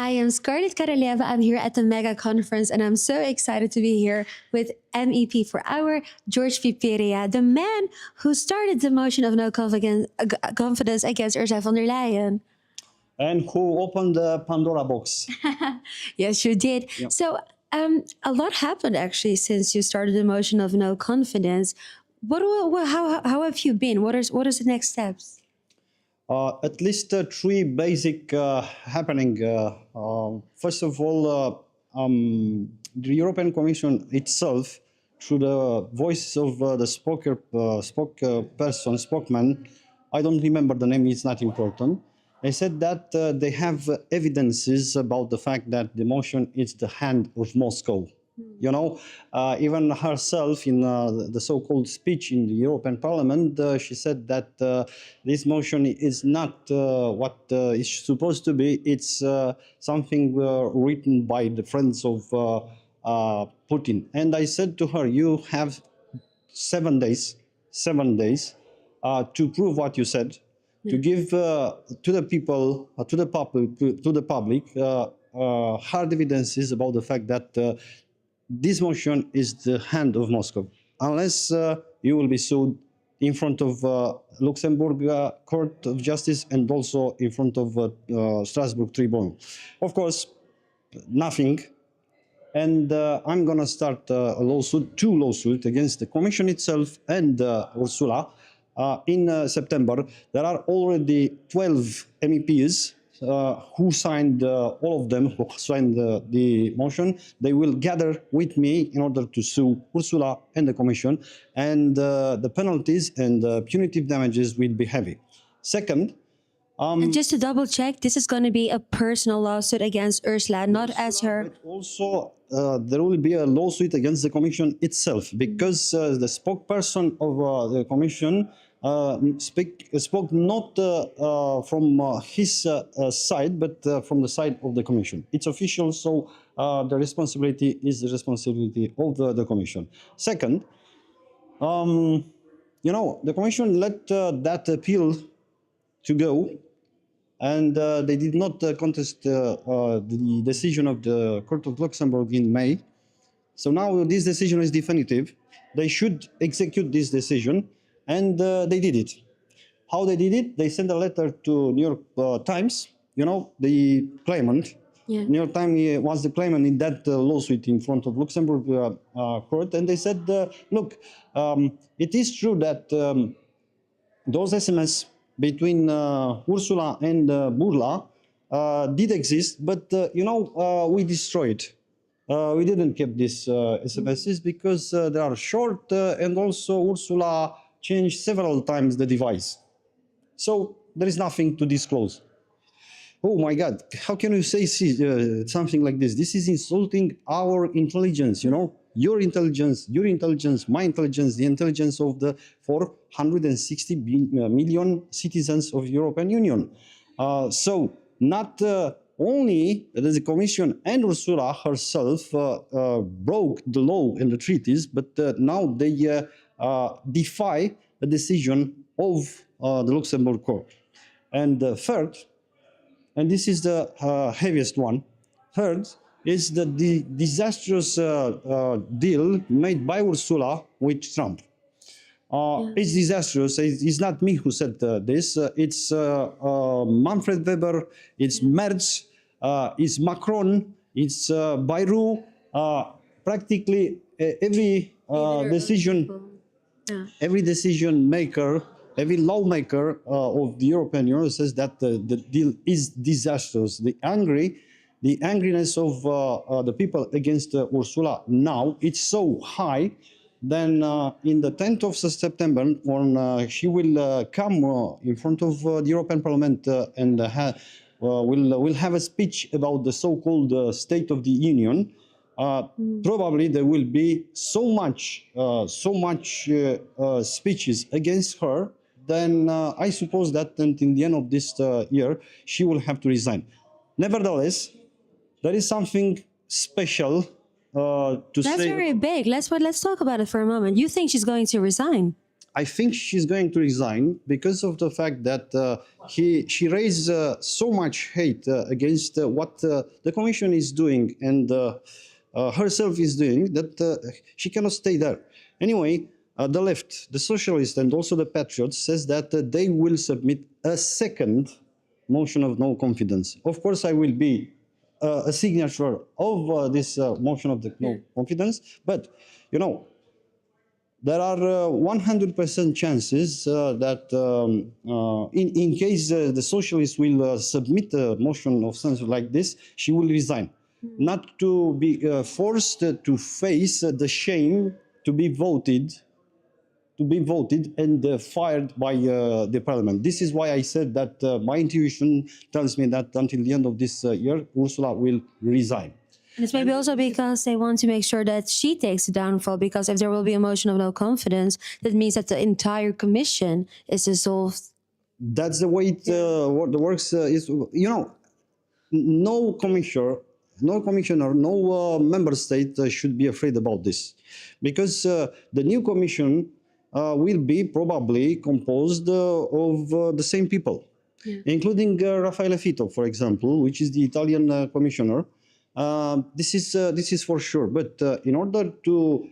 I am Scarlett Karalieva. I'm here at the Mega Conference, and I'm so excited to be here with MEP for our Gheorghe Piperea, the man who started the motion of no confidence against Ursula von der Leyen. And who opened the Pandora box. Yes, you did. Yep. So a lot happened actually since you started the motion of no confidence. How have you been? What is the next steps? At least three basic happening. First of all, the European Commission itself, through the voice of the spokesman, I don't remember the name, it's not important. They said that they have evidences about the fact that the motion is the hand of Moscow. You know, even herself in the so-called speech in the European Parliament, she said that this motion is not what it's supposed to be. It's something written by the friends of Putin. And I said to her, you have 7 days to prove what you said, to give to the people, to the public, hard evidences about the fact that this motion is the hand of Moscow, unless you will be sued in front of Luxembourg Court of Justice and also in front of Strasbourg Tribunal. Of course, nothing. And I'm going to start a lawsuit, 2 lawsuits against the Commission itself and Ursula in September. There are already 12 MEPs who signed, all of them who signed the motion. They will gather with me in order to sue Ursula and the Commission, and the penalties and the punitive damages will be heavy. Second, and just to double check, this is going to be a personal lawsuit against Ursula, not as her. But also, there will be a lawsuit against the Commission itself, because the spokesperson of the Commission spoke not from his side, but from the side of the Commission. It's official, so the responsibility is the responsibility of the Commission. Second, you know, the Commission let that appeal to go, and they did not contest the decision of the Court of Luxembourg in May. So now this decision is definitive. They should execute this decision, and they did it. How they did it? They sent a letter to New York Times, you know, the claimant. Yeah. New York Times was the claimant in that lawsuit in front of Luxembourg court, and they said, look, it is true that those SMS between Ursula and Burla did exist, but you know, we destroyed. We didn't keep these SMSs because they are short, and also Ursula changed several times the device. So there is nothing to disclose. Oh my God, how can you say something like this? This is insulting our intelligence, you know, your intelligence, my intelligence, the intelligence of the 460 million citizens of the European Union. So not only the Commission and Ursula herself broke the law and the treaties, but now they defy the decision of the Luxembourg Court. And third, and this is the heaviest one, third is the disastrous deal made by Ursula with Trump. It's disastrous. It's not me who said this. It's Manfred Weber, it's Merz, it's Macron, it's Bayrou. Practically every decision maker, every lawmaker of the European Union says that the deal is disastrous. The angriness of the people against Ursula now, it's so high. Then in the 10th of September, when she will come in front of the European Parliament and will have a speech about the so-called State of the Union, probably there will be so much speeches against her. Then I suppose that until the end of this year, she will have to resign. Nevertheless, there is something special to say. That's very big. Let's talk about it for a moment. You think she's going to resign? I think she's going to resign because of the fact that she raised so much hate against what the Commission is doing and herself is doing that she cannot stay there. Anyway, the left, the socialists, and also the patriots says that they will submit a second motion of no confidence. Of course, I will be a signature of this motion of the no confidence, but you know, there are 100% chances that in case the socialists will submit a motion of something like this, she will resign. Not to be forced to face the shame to be voted and fired by the parliament. This is why I said that my intuition tells me that until the end of this year, Ursula will resign. And it's maybe also because they want to make sure that she takes the downfall, because if there will be a motion of no confidence, that means that the entire commission is dissolved. That's the way it works. Is, you know, no commissioner, no member state should be afraid about this, because the new commission will be probably composed of the same people, including Raffaele Fitto, for example, which is the Italian commissioner. This is for sure. But in order to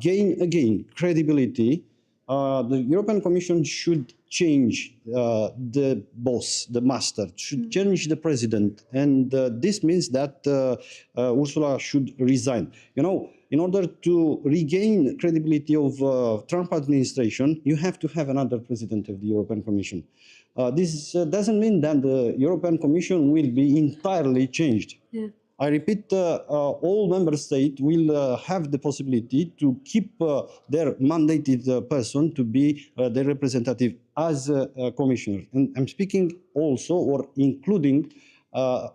gain again credibility, the European Commission should change the boss, the master, should change the president, and this means that Ursula should resign. You know, in order to regain credibility of Trump administration, you have to have another president of the European Commission. This doesn't mean that the European Commission will be entirely changed. I repeat, all member states will have the possibility to keep their mandated person to be their representative as a commissioner. And I'm speaking also, or including,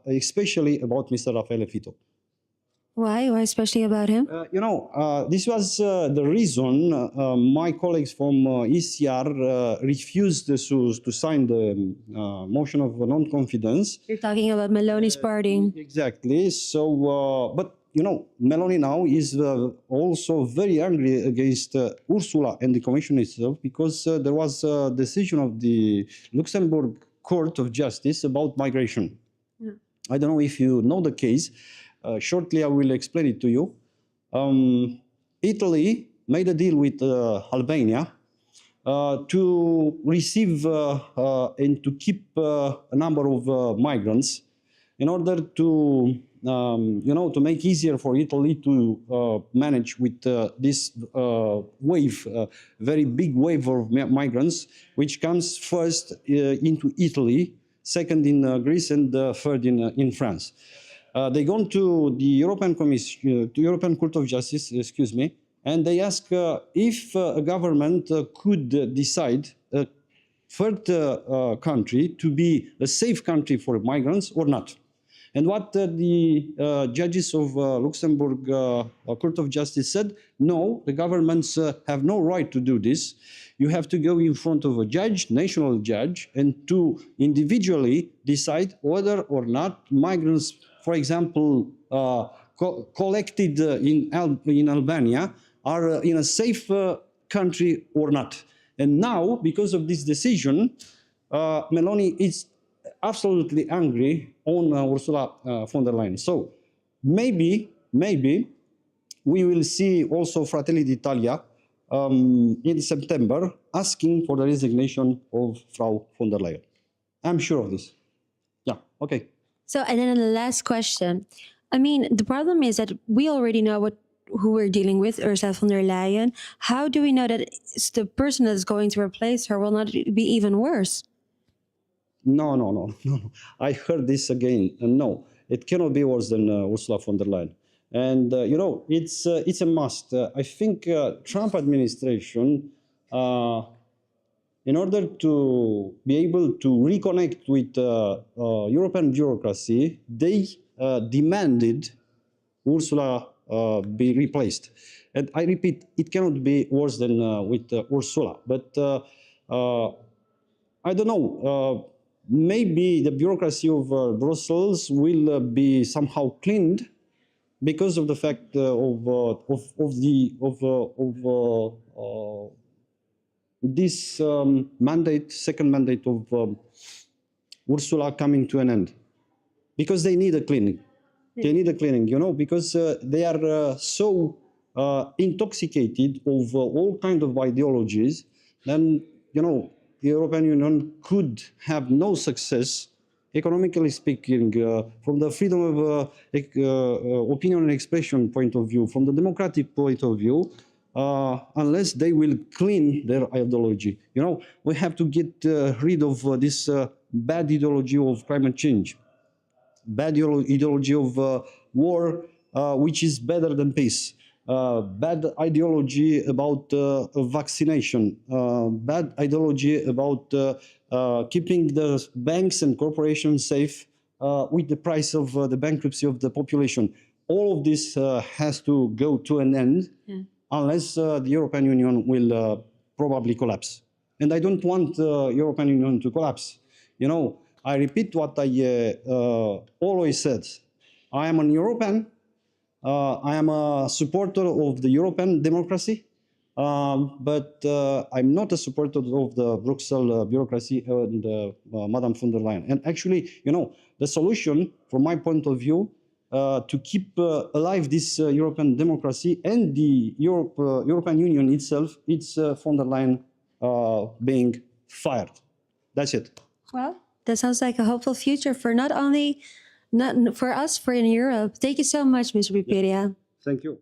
especially about Mr. Raffaele Fitto. Why? Why especially about him? You know, this was the reason my colleagues from ECR refused to sign the motion of non-confidence. You're talking about Meloni's party. Exactly. So, but you know, Meloni now is also very angry against Ursula and the Commission itself, because there was a decision of the Luxembourg Court of Justice about migration. I don't know if you know the case. Shortly, I will explain it to you. Italy made a deal with Albania to receive and to keep a number of migrants in order to, you know, to make easier for Italy to manage with this wave, very big wave of migrants, which comes first into Italy, second in Greece, and third in France. They gone to the European Commission, to European Court of Justice, excuse me, and they ask if a government could decide a third country to be a safe country for migrants or not. And what the judges of Luxembourg Court of Justice said, no, the governments have no right to do this. You have to go in front of a judge, national judge, and to individually decide whether or not migrants, for example, collected in Albania, are in a safe country or not. And now, because of this decision, Meloni is absolutely angry on Ursula von der Leyen. So maybe we will see also Fratelli d'Italia in September asking for the resignation of Frau von der Leyen. I'm sure of this. Yeah, okay. So, and then the last question. I mean, the problem is that we already know who we're dealing with, Ursula von der Leyen. How do we know that it's the person that's going to replace her will not be even worse? No. I heard this again. No, it cannot be worse than Ursula von der Leyen. And, you know, it's a must. I think Trump administration, in order to be able to reconnect with European bureaucracy, they demanded Ursula be replaced. And I repeat, it cannot be worse than with Ursula. But I don't know. Maybe the bureaucracy of Brussels will be somehow cleaned because of the fact of this second mandate of Ursula coming to an end, because they need a cleaning. They need a cleaning, because they are so intoxicated of all kinds of ideologies. Then, the European Union could have no success, economically speaking, from the freedom of opinion and expression point of view, from the democratic point of view, unless they will clean their ideology. We have to get rid of this bad ideology of climate change, bad ideology of war, which is better than peace, bad ideology about vaccination, bad ideology about keeping the banks and corporations safe with the price of the bankruptcy of the population. All of this has to go to an end, unless the European Union will probably collapse. And I don't want the European Union to collapse. I repeat what I always said. I am an European. I am a supporter of the European democracy, but I'm not a supporter of the Brussels bureaucracy and Madame von der Leyen. And actually, the solution, from my point of view, to keep alive this European democracy and the European Union itself, it's von der Leyen being fired. That's it. Well, that sounds like a hopeful future for not for us, for in Europe. Thank you so much, Mr. Piperea. Thank you.